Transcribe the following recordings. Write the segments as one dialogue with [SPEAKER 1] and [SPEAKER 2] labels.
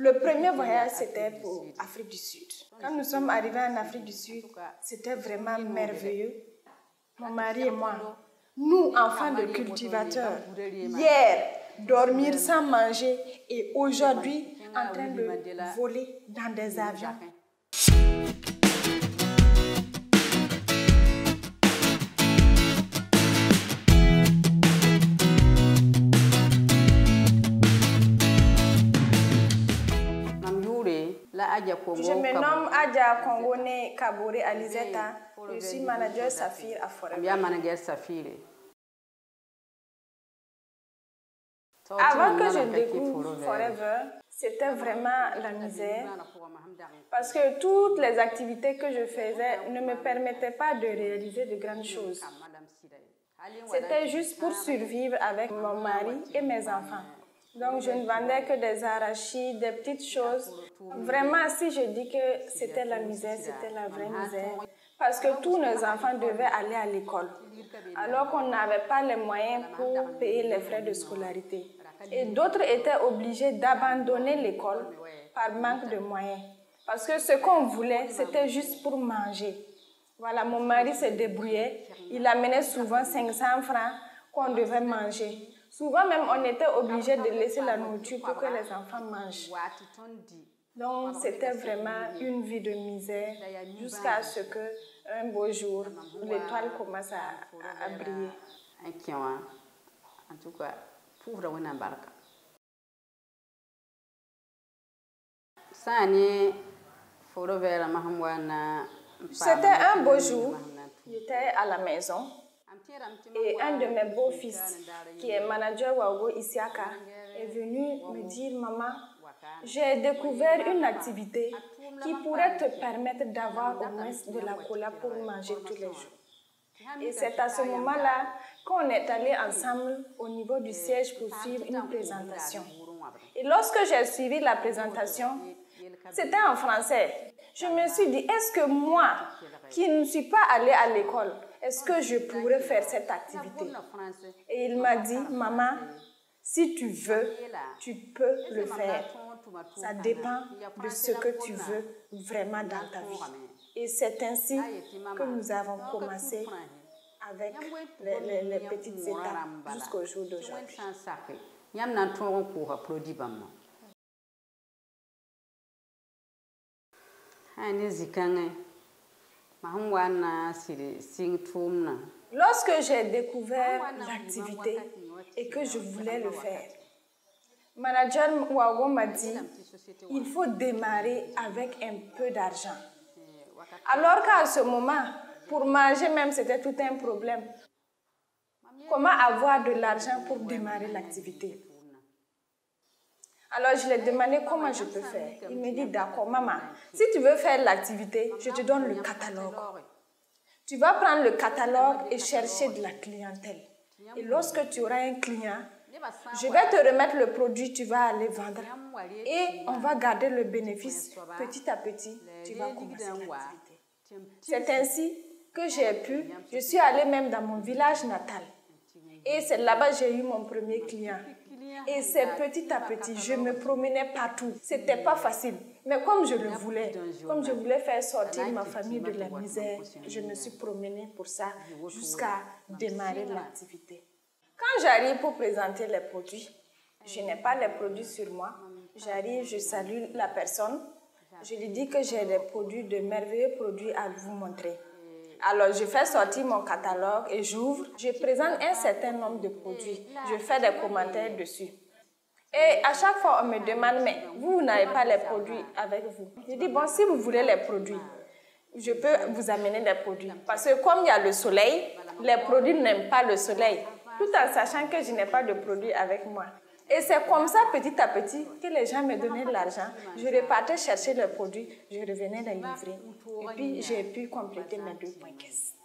[SPEAKER 1] Le premier voyage, c'était pour Afrique du Sud. Quand nous sommes arrivés en Afrique du Sud, c'était vraiment merveilleux. Mon mari et moi, nous, enfants de cultivateurs, hier, dormir sans manger et aujourd'hui, en train de voler dans des avions. Je me nomme Adja Kongone Kabore Alizeta. Je suis manager Saphir à Forever. Avant que je découvre Forever, c'était vraiment la misère parce que toutes les activités que je faisais ne me permettaient pas de réaliser de grandes choses. C'était juste pour survivre avec mon mari et mes enfants. Donc, je ne vendais que des arachides, des petites choses. Vraiment, si je dis que c'était la misère, c'était la vraie misère. Parce que tous nos enfants devaient aller à l'école. Alors qu'on n'avait pas les moyens pour payer les frais de scolarité. Et d'autres étaient obligés d'abandonner l'école par manque de moyens. Parce que ce qu'on voulait, c'était juste pour manger. Voilà, mon mari se débrouillait. Il amenait souvent 500 francs qu'on devait manger. Souvent même, on était obligé de laisser la nourriture pour que les enfants mangent. Donc, c'était vraiment une vie de misère jusqu'à ce qu'un beau jour, l'étoile commence à briller.
[SPEAKER 2] En tout cas, pour une barque.
[SPEAKER 1] C'était un beau jour. J'étais à la maison. Et un de mes beaux-fils, qui est manager Wago Isiaka, est venu me dire « Maman, j'ai découvert une activité qui pourrait te permettre d'avoir au moins de la cola pour manger tous les jours. » Et c'est à ce moment-là qu'on est allé ensemble au niveau du siège pour suivre une présentation. Et lorsque j'ai suivi la présentation, c'était en français. Je me suis dit, est-ce que moi, qui ne suis pas allée à l'école, est-ce que je pourrais faire cette activité? Et il m'a dit, maman, si tu veux, tu peux le faire. Ça dépend de ce que tu veux vraiment dans ta vie. Et c'est ainsi que nous avons commencé avec les petites étapes jusqu'au jour d'aujourd'hui. Lorsque j'ai découvert l'activité et que je voulais le faire, manager Wago m'a dit il faut démarrer avec un peu d'argent. Alors qu'à ce moment, pour manger même, c'était tout un problème. Comment avoir de l'argent pour démarrer l'activité? Alors, je lui ai demandé comment je peux faire. Il me dit, d'accord, maman, si tu veux faire l'activité, je te donne le catalogue. Tu vas prendre le catalogue et chercher de la clientèle. Et lorsque tu auras un client, je vais te remettre le produit, tu vas aller vendre. Et on va garder le bénéfice. Petit à petit, tu vas commencer l'activité. C'est ainsi que je suis allée même dans mon village natal. Et c'est là-bas que j'ai eu mon premier client. Et c'est petit à petit, je me promenais partout. C'était pas facile. Mais comme je le voulais, comme je voulais faire sortir ma famille de la misère, je me suis promenée pour ça jusqu'à démarrer l'activité. Quand j'arrive pour présenter les produits, je n'ai pas les produits sur moi. J'arrive, je salue la personne. Je lui dis que j'ai des produits, de merveilleux produits à vous montrer. Alors, je fais sortir mon catalogue et j'ouvre. Je présente un certain nombre de produits. Je fais des commentaires dessus. Et à chaque fois, on me demande, mais vous n'avez pas les produits avec vous. Je dis, bon, si vous voulez les produits, je peux vous amener des produits. Parce que comme il y a le soleil, les produits n'aiment pas le soleil. Tout en sachant que je n'ai pas de produits avec moi. Et c'est comme ça, petit à petit, que les gens me donnaient de l'argent. Je repartais chercher les produits, je revenais les livrer. Et puis, j'ai pu compléter mes 2 points caisse.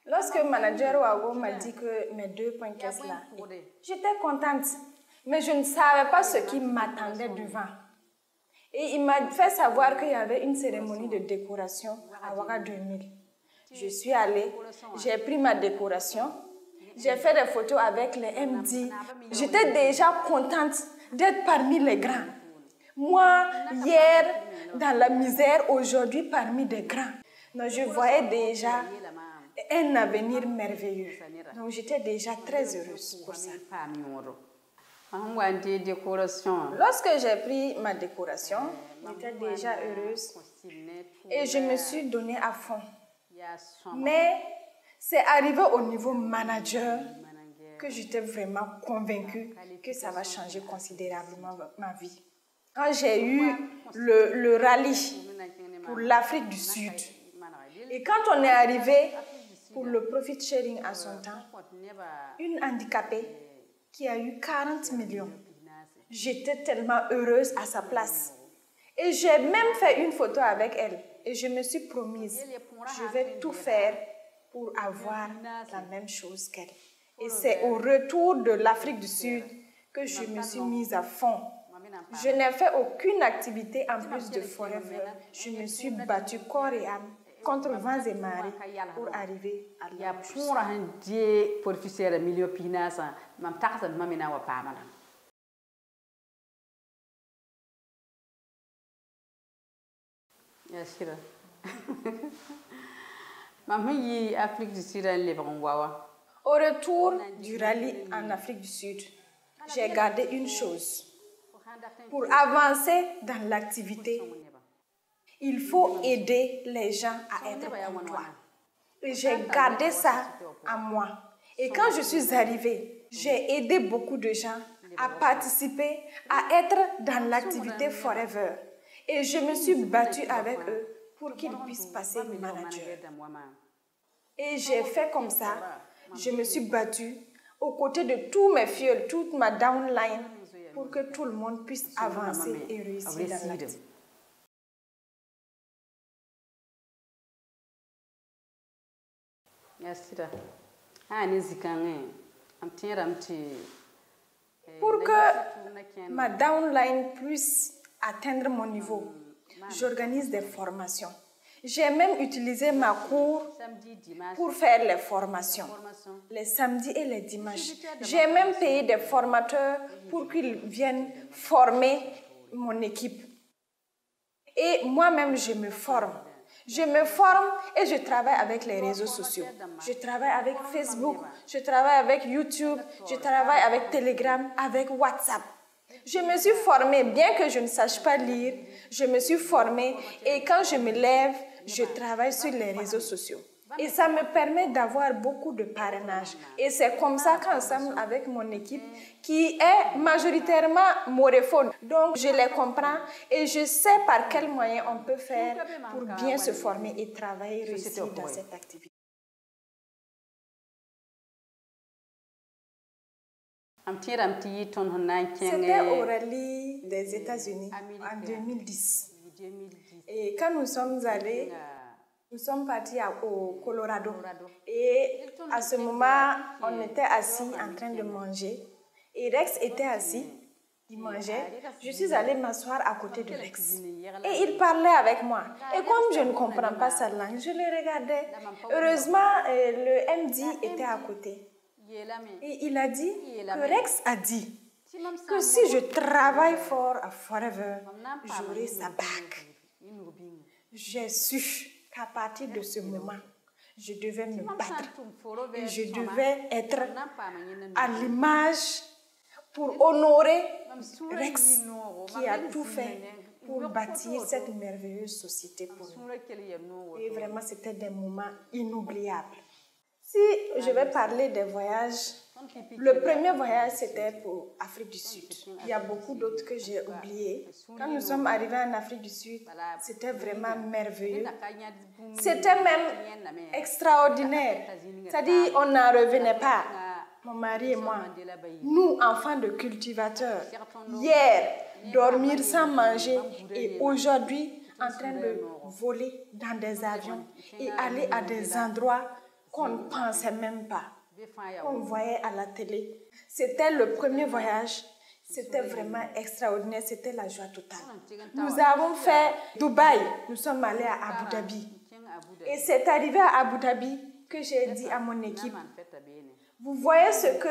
[SPEAKER 1] Lorsque le manager Wago m'a dit que mes 2 points caisse là, j'étais contente. Mais je ne savais pas ce qui m'attendait devant. Et il m'a fait savoir qu'il y avait une cérémonie de décoration à Ouaga 2000. Je suis allée, j'ai pris ma décoration, j'ai fait des photos avec les MD. J'étais déjà contente d'être parmi les grands. Moi, hier, dans la misère, aujourd'hui, parmi des grands. Donc, je voyais déjà un avenir merveilleux. Donc, j'étais déjà très heureuse pour ça. Lorsque j'ai pris ma décoration, j'étais déjà heureuse et je me suis donnée à fond. Mais c'est arrivé au niveau manager que j'étais vraiment convaincue que ça va changer considérablement ma vie. Quand j'ai eu le rallye pour l'Afrique du Sud, et quand on est arrivé pour le profit sharing à son temps, une handicapée qui a eu 40 millions, j'étais tellement heureuse à sa place. Et j'ai même fait une photo avec elle. Et je me suis promise, je vais tout faire pour avoir la même chose qu'elle. Et c'est au retour de l'Afrique du Sud que je me suis mise à fond. Je n'ai fait aucune activité en plus de Forever. Je me suis battue corps et âme contre vents et marées pour arriver à là où je suis. Au retour du rallye en Afrique du Sud, j'ai gardé une chose. Pour avancer dans l'activité, il faut aider les gens à être comme toi. Et j'ai gardé ça à moi. Et quand je suis arrivée, j'ai aidé beaucoup de gens à participer, à être dans l'activité Forever. Et je me suis battue avec eux pour qu'ils puissent passer manager. Et j'ai fait comme ça. Je me suis battue aux côtés de tous mes fioles, toute ma downline, pour que tout le monde puisse avancer et réussir dans l'activité. Pour que ma downline puisse atteindre mon niveau, j'organise des formations. J'ai même utilisé ma cour pour faire les formations, les samedis et les dimanches. J'ai même payé des formateurs pour qu'ils viennent former mon équipe. Et moi-même, je me forme. Je me forme et je travaille avec les réseaux sociaux. Je travaille avec Facebook, je travaille avec YouTube, je travaille avec Telegram, avec WhatsApp. Je me suis formée, bien que je ne sache pas lire, je me suis formée et quand je me lève, je travaille sur les réseaux sociaux. Et ça me permet d'avoir beaucoup de parrainage. Et c'est comme ça qu'ensemble avec mon équipe, qui est majoritairement moréphone, donc je les comprends et je sais par quels moyens on peut faire pour bien se former et travailler, réussir dans cette activité. C'était au rallye des États-Unis en 2010. Et quand nous sommes allés, nous sommes partis au Colorado. Et à ce moment, on était assis en train de manger. Et Rex était assis, il mangeait. Je suis allée m'asseoir à côté de Rex. Et il parlait avec moi. Et comme je ne comprends pas sa langue, je le regardais. Heureusement, le MD était à côté. Et il a dit que Rex a dit que si je travaille fort à Forever, j'aurai sa bague. J'ai su qu'à partir de ce moment, je devais me battre et je devais être à l'image pour honorer Rex qui a tout fait pour bâtir cette merveilleuse société pour nous. Et vraiment, c'était des moments inoubliables. Si je vais parler des voyages, le premier voyage, c'était pour l'Afrique du Sud. Il y a beaucoup d'autres que j'ai oubliés. Quand nous sommes arrivés en Afrique du Sud, c'était vraiment merveilleux. C'était même extraordinaire. C'est-à-dire, on n'en revenait pas, mon mari et moi. Nous, enfants de cultivateurs, hier, dormir sans manger et aujourd'hui, en train de voler dans des avions et aller à des endroits qu'on ne pensait même pas, qu'on voyait à la télé. C'était le premier voyage C'était vraiment extraordinaire, c'était la joie totale. Nous avons fait Dubaï, nous sommes allés à Abu Dhabi. Et c'est arrivé à Abu Dhabi que j'ai dit à mon équipe, vous voyez ce que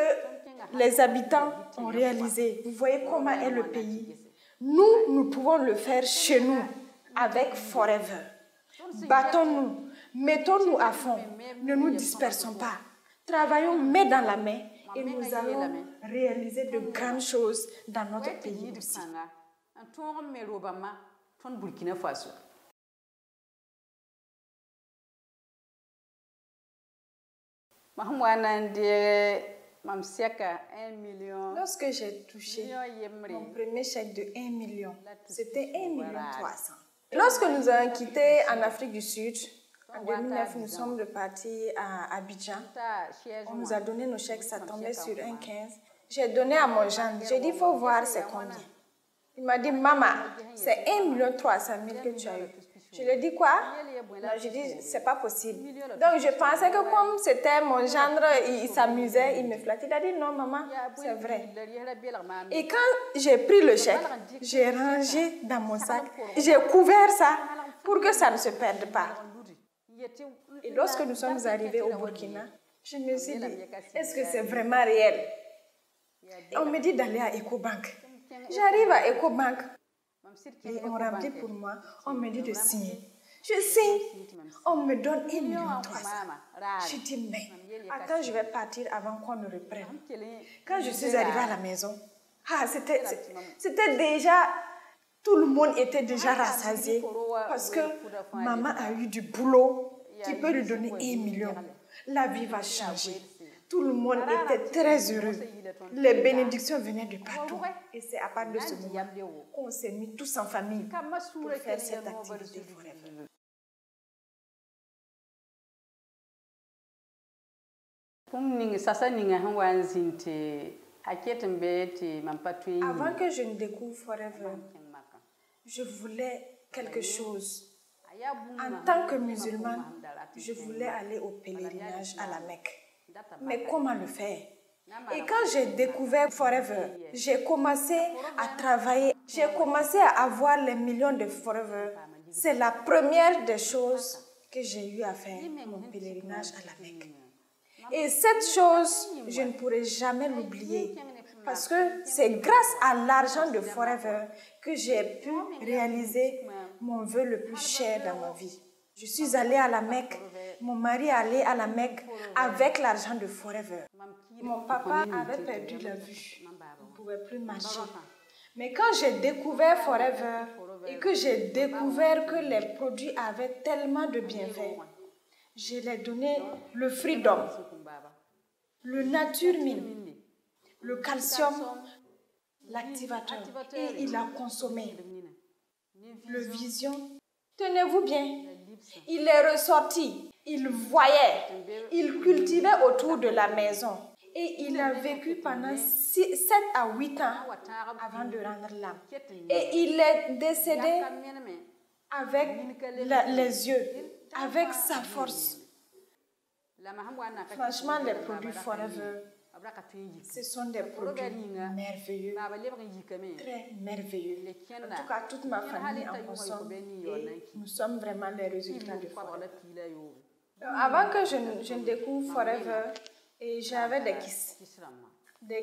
[SPEAKER 1] les habitants ont réalisé, vous voyez comment est le pays. Nous pouvons le faire chez nous, avec Forever. Battons-nous, mettons-nous à fond, ne nous dispersons pas. Travaillons main dans la main et nous allons réaliser de grandes choses dans notre pays aussi. Lorsque j'ai touché mon premier chèque de 1 million, c'était 1,3 million. Lorsque nous avons quitté en Afrique du Sud, en 2009, nous sommes repartis à Abidjan. On nous a donné nos chèques, ça tombait sur 1,15. J'ai donné à mon gendre, j'ai dit, il faut voir c'est combien. Il m'a dit, maman, c'est 1,3 million que tu as eu. Je lui ai dit quoi? Non, je dis, c'est pas possible. Donc je pensais que comme c'était mon gendre, il s'amusait, il me flattait. Il a dit, non maman, c'est vrai. Et quand j'ai pris le chèque, j'ai rangé dans mon sac, j'ai couvert ça pour que ça ne se perde pas. Et lorsque nous sommes arrivés au Burkina, je me suis dit, est-ce que c'est vraiment réel? On me dit d'aller à Ecobank. J'arrive à Ecobank. Et on remplit pour moi, on me dit de signer. Je signe, on me donne 1,3 million. Je dis, mais attends, je vais partir avant qu'on ne reprenne. Quand je suis arrivée à la maison, c'était déjà, tout le monde était déjà rassasié parce que maman a eu du boulot qui peut lui donner 1 million. La vie va changer. Tout le monde était très heureux. Les bénédictions venaient de partout. Et c'est à partir de ce moment qu'on s'est mis tous en famille pour faire cette activité Forever. Avant que je ne découvre Forever, je voulais quelque chose. En tant que musulmane, je voulais aller au pèlerinage à la Mecque. Mais comment le faire? Et quand j'ai découvert Forever, j'ai commencé à travailler. J'ai commencé à avoir les millions de Forever. C'est la première des choses que j'ai eu à faire, mon pèlerinage à la Mecque. Et cette chose, je ne pourrai jamais l'oublier. Parce que c'est grâce à l'argent de Forever que j'ai pu réaliser mon vœu le plus cher dans ma vie. Je suis allée à la Mecque. Mon mari est allé à la Mecque avec l'argent de Forever. Mon papa avait perdu la vue. Il ne pouvait plus marcher. Mais quand j'ai découvert Forever et que j'ai découvert que les produits avaient tellement de bienfaits, je lui ai donné le Freedom, le Nature Mine, le calcium, l'activateur. Et il a consommé le Vision. Tenez-vous bien. Il est ressorti, il voyait, il cultivait autour de la maison. Et il a vécu pendant 7 à 8 ans avant de rendre l'âme. Et il est décédé avec les yeux, avec sa force. Franchement, les produits Forever, ce sont des produits merveilleux, très merveilleux. En tout cas, toute ma famille en consomme et nous sommes vraiment les résultats de Forever. Avant que je ne découvre Forever, j'avais des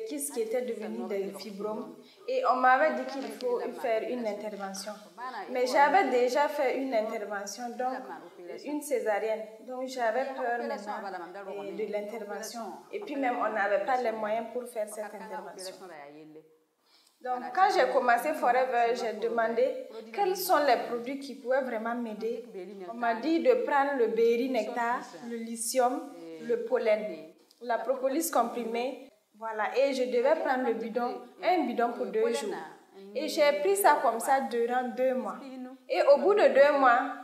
[SPEAKER 1] kystes qui étaient devenus des fibromes et on m'avait dit qu'il faut faire une intervention. Mais j'avais déjà fait une intervention, donc une césarienne. Donc j'avais peur maintenant de l'intervention. Et puis même on n'avait pas les moyens pour faire cette intervention. Donc quand j'ai commencé Forever, j'ai demandé quels sont les produits qui pouvaient vraiment m'aider. On m'a dit de prendre le berry nectar, le lithium, le pollen, la propolis comprimée. Voilà, et je devais prendre le bidon, un bidon pour 2 jours. Et j'ai pris ça comme ça durant 2 mois. Et au bout de 2 mois,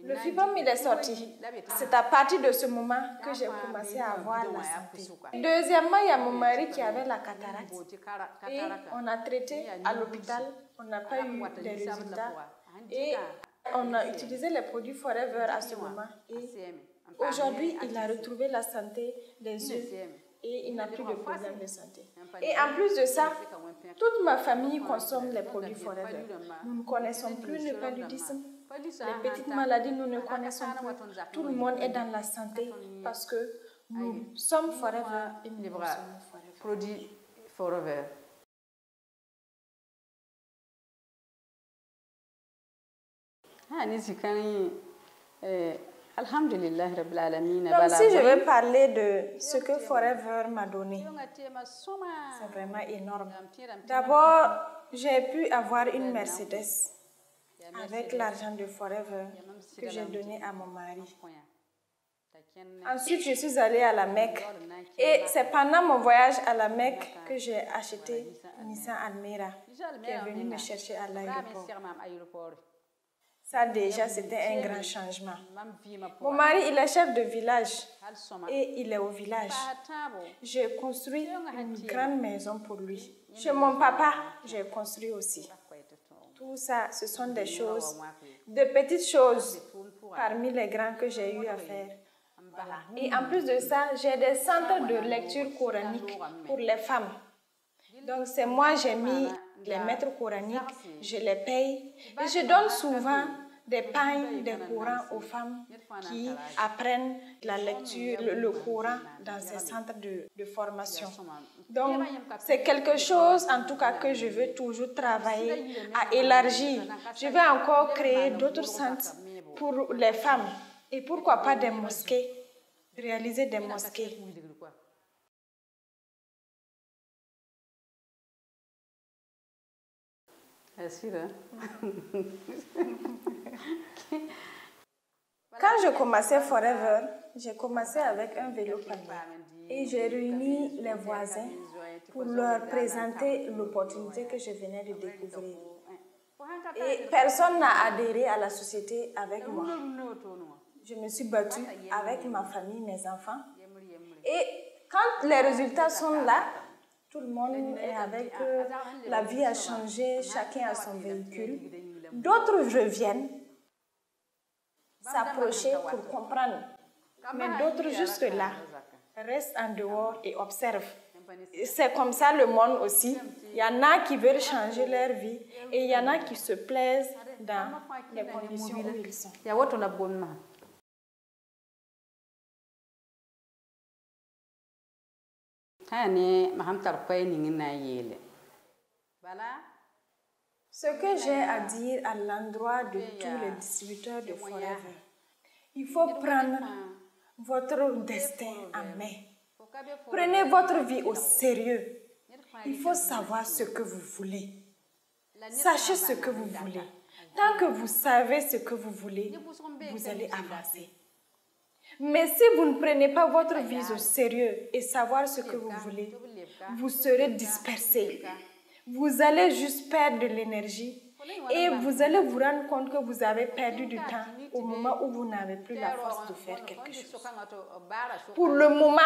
[SPEAKER 1] le fibrome il est sorti. C'est à partir de ce moment que j'ai commencé à avoir la santé. Deuxièmement, il y a mon mari qui avait la cataracte. Et on a traité à l'hôpital, on n'a pas eu les résultats. Et on a utilisé les produits Forever à ce moment. Et aujourd'hui, il a retrouvé la santé des yeux. Et il n'a plus de problème de santé. Et en plus de ça, Toute ma famille consomme les produits Forever. Nous ne connaissons plus le paludisme. Les petites maladies, nous ne connaissons plus. Tout le monde est dans la santé parce que nous sommes Forever et nous sommes Forever.
[SPEAKER 2] Produit Forever. Alhamdulillah Rabbil Alamin.
[SPEAKER 1] Donc si je veux parler de ce que Forever m'a donné, c'est vraiment énorme. D'abord, j'ai pu avoir une Mercedes avec l'argent de Forever que j'ai donné à mon mari. Ensuite, je suis allée à la Mecque et c'est pendant mon voyage à la Mecque que j'ai acheté Nissan Almera qui est venu me chercher à l'aéroport. Ça déjà, c'était un grand changement. Mon mari, il est chef de village et il est au village. J'ai construit une grande maison pour lui. Chez mon papa, j'ai construit aussi. Tout ça, ce sont des choses, de petites choses parmi les grands que j'ai eu à faire. Voilà. Et en plus de ça, j'ai des centres de lecture coranique pour les femmes. Donc c'est moi, j'ai mis les maîtres coraniques, je les paye et je donne souvent des pagnes, des Corans aux femmes qui apprennent la lecture, le Coran dans ces centres de formation. Donc c'est quelque chose en tout cas que je veux toujours travailler à élargir. Je vais encore créer d'autres centres pour les femmes et pourquoi pas des mosquées, réaliser des mosquées. Quand je commençais Forever, j'ai commencé avec un vélo palmier et j'ai réuni les voisins pour leur présenter l'opportunité que je venais de découvrir. Et personne n'a adhéré à la société avec moi. Je me suis battue avec ma famille, mes enfants. Et quand les résultats sont là, tout le monde est avec eux, la vie a changé, chacun a son véhicule. D'autres reviennent s'approcher pour comprendre. Mais d'autres jusque-là restent en dehors et observent. C'est comme ça le monde aussi. Il y en a qui veulent changer leur vie et il y en a qui se plaisent dans les conditions où ils sont. Ce que j'ai à dire à l'endroit de tous les distributeurs de Forever, il faut prendre votre destin en main. Prenez votre vie au sérieux. Il faut savoir ce que vous voulez. Sachez ce que vous voulez. Tant que vous savez ce que vous voulez, vous allez avancer. Mais si vous ne prenez pas votre vie au sérieux et savoir ce que vous voulez, vous serez dispersé. Vous allez juste perdre de l'énergie et vous allez vous rendre compte que vous avez perdu du temps au moment où vous n'avez plus la force de faire quelque chose. Pour le moment,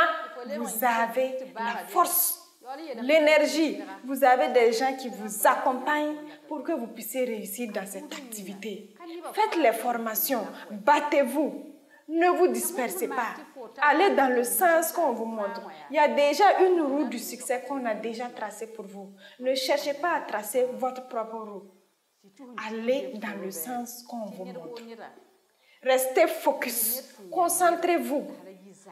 [SPEAKER 1] vous avez la force, l'énergie. Vous avez des gens qui vous accompagnent pour que vous puissiez réussir dans cette activité. Faites les formations, battez-vous. Ne vous dispersez pas. Allez dans le sens qu'on vous montre. Il y a déjà une roue du succès qu'on a déjà tracée pour vous. Ne cherchez pas à tracer votre propre roue. Allez dans le sens qu'on vous montre. Restez focus. Concentrez-vous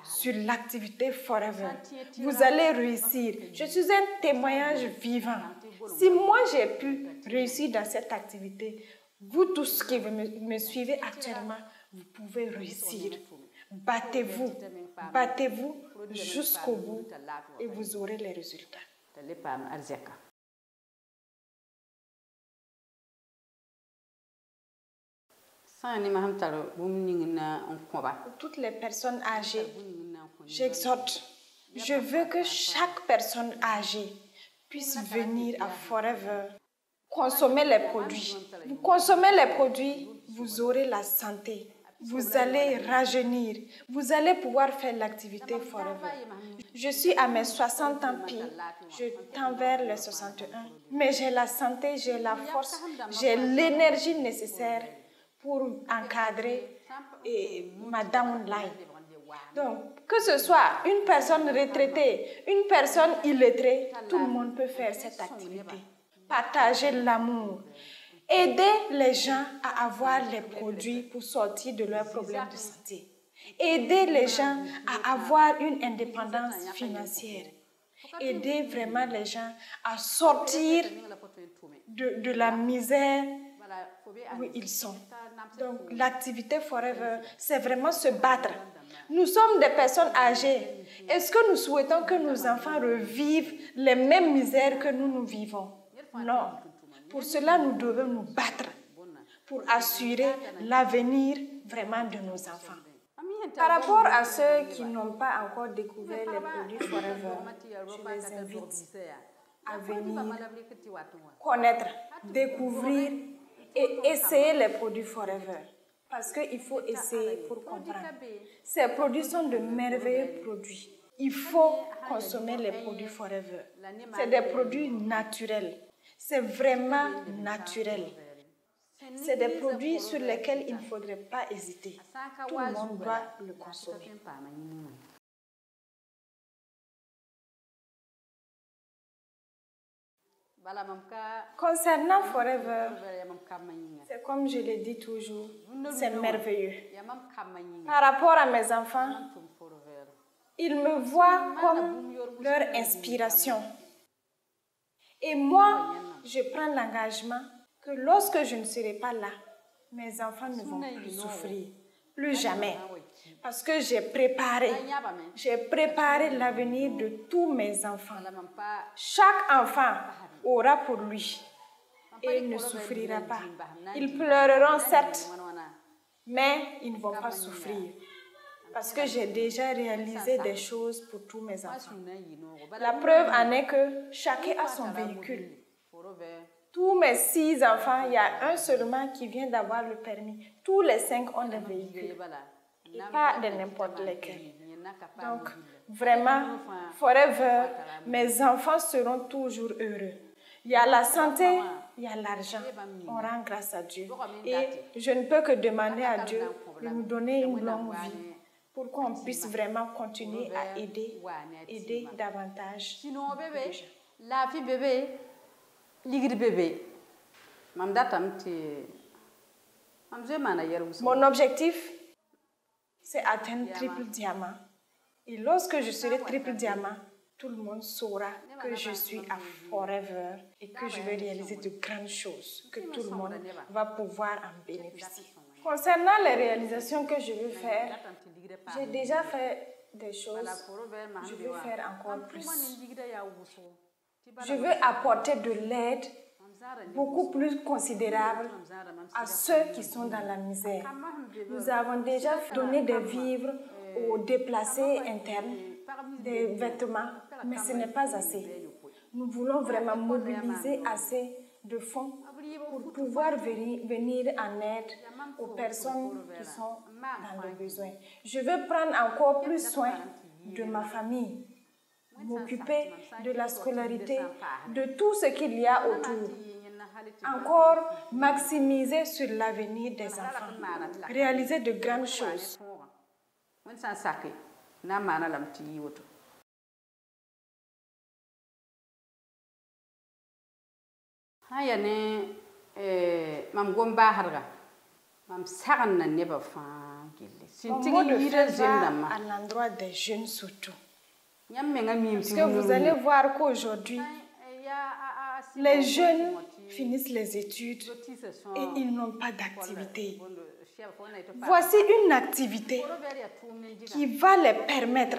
[SPEAKER 1] sur l'activité Forever. Vous allez réussir. Je suis un témoignage vivant. Si moi j'ai pu réussir dans cette activité, vous tous qui me suivez actuellement, vous pouvez réussir. Battez-vous, battez-vous jusqu'au bout et vous aurez les résultats. Pour toutes les personnes âgées, j'exhorte, je veux que chaque personne âgée puisse venir à Forever, consommer les produits. Vous consommez les produits, vous aurez la santé. Vous allez rajeunir. Vous allez pouvoir faire l'activité Forever. Je suis à mes 60 ans pile. Je tends vers les 61. Mais j'ai la santé, j'ai la force, j'ai l'énergie nécessaire pour encadrer ma downline. Donc, que ce soit une personne retraitée, une personne illettrée, tout le monde peut faire cette activité. Partager l'amour. Aider les gens à avoir les produits pour sortir de leurs problèmes de santé. Aider les gens à avoir une indépendance financière. Aider vraiment les gens à sortir de la misère où ils sont. Donc, l'activité Forever, c'est vraiment se battre. Nous sommes des personnes âgées. Est-ce que nous souhaitons que nos enfants revivent les mêmes misères que nous vivons? Non. Pour cela, nous devons nous battre pour assurer l'avenir vraiment de nos enfants. Par rapport à ceux qui n'ont pas encore découvert les produits Forever, je les invite à venir connaître, découvrir et essayer les produits Forever. Parce qu'il faut essayer pour comprendre. Ces produits sont de merveilleux produits. Il faut consommer les produits Forever. C'est des produits naturels. C'est vraiment naturel. C'est des produits sur lesquels il ne faudrait pas hésiter. Tout le monde doit le consommer. Concernant Forever, c'est comme je l'ai dit toujours, c'est merveilleux. Par rapport à mes enfants, ils me voient comme leur inspiration. Et moi, je prends l'engagement que lorsque je ne serai pas là, mes enfants ne vont plus souffrir, plus jamais. Parce que j'ai préparé l'avenir de tous mes enfants. Chaque enfant aura pour lui et il ne souffrira pas. Ils pleureront certes, mais ils ne vont pas souffrir. Parce que j'ai déjà réalisé des choses pour tous mes enfants. La preuve en est que chacun a son véhicule. Tous mes 6 enfants, il y a un seulement qui vient d'avoir le permis. Tous les 5 ont des véhicules. Et pas de n'importe lesquels. Donc, vraiment, Forever, mes enfants seront toujours heureux. Il y a la santé, il y a l'argent. On rend grâce à Dieu. Et je ne peux que demander à Dieu de nous donner une longue vie pour qu'on puisse vraiment continuer à aider davantage.
[SPEAKER 2] Sinon, bébé, la fille bébé, l'igre bébé.
[SPEAKER 1] Mon objectif, c'est atteindre triple diamant. Et lorsque je serai triple diamant, tout le monde saura que je suis à Forever et que je vais réaliser de grandes choses, que tout le monde va pouvoir en bénéficier. Concernant les réalisations que je veux faire, j'ai déjà fait des choses, je veux faire encore plus. Je veux apporter de l'aide beaucoup plus considérable à ceux qui sont dans la misère. Nous avons déjà donné des vivres aux déplacés internes, des vêtements, mais ce n'est pas assez. Nous voulons vraiment mobiliser assez de fonds pour pouvoir venir en aide aux personnes qui sont dans le besoin. Je veux prendre encore plus soin de ma famille, m'occuper de la scolarité, de tout ce qu'il y a autour. Encore maximiser sur l'avenir des enfants, réaliser de grandes choses.
[SPEAKER 2] Mon mot
[SPEAKER 1] de fête va à l'endroit des jeunes surtout. Parce que vous allez voir qu'aujourd'hui, les jeunes finissent les études et ils n'ont pas d'activité. Voici une activité qui va les permettre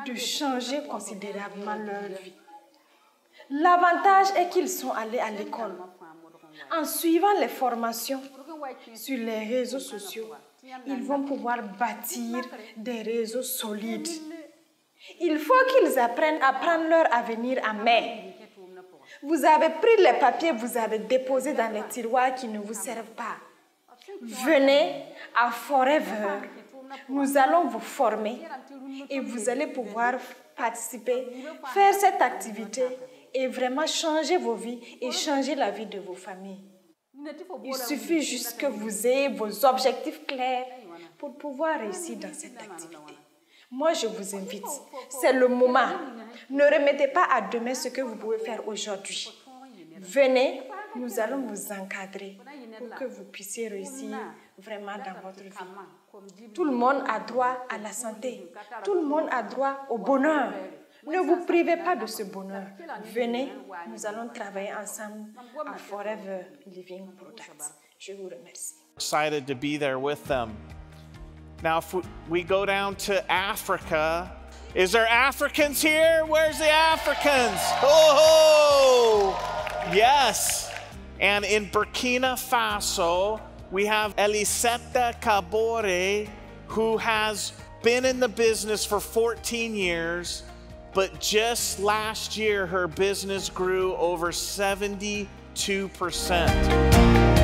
[SPEAKER 1] de changer considérablement leur vie. L'avantage est qu'ils sont allés à l'école. En suivant les formations sur les réseaux sociaux, ils vont pouvoir bâtir des réseaux solides. Il faut qu'ils apprennent à prendre leur avenir en main. Vous avez pris les papiers, vous avez déposé dans les tiroirs qui ne vous servent pas. Venez à Forever. Nous allons vous former et vous allez pouvoir participer, faire cette activité et vraiment changer vos vies et changer la vie de vos familles. Il suffit juste que vous ayez vos objectifs clairs, pour pouvoir réussir dans cette activité. Moi, je vous invite, c'est le moment. Ne remettez pas à demain ce que vous pouvez faire aujourd'hui. Venez, nous allons vous encadrer pour que vous puissiez réussir vraiment dans votre vie. Tout le monde a droit à la santé. Tout le monde a droit au bonheur. Ne vous privez pas de ce bonheur. Venez, nous allons travailler ensemble à Forever Living Products. Je vous remercie.
[SPEAKER 3] Excited to be there with them. Now, if we go down to Africa, is there Africans here? Where's the Africans? Oh, yes. And in Burkina Faso, we have Elisetta Kabore, who has been in the business for 14 years, but just last year, her business grew over 72%.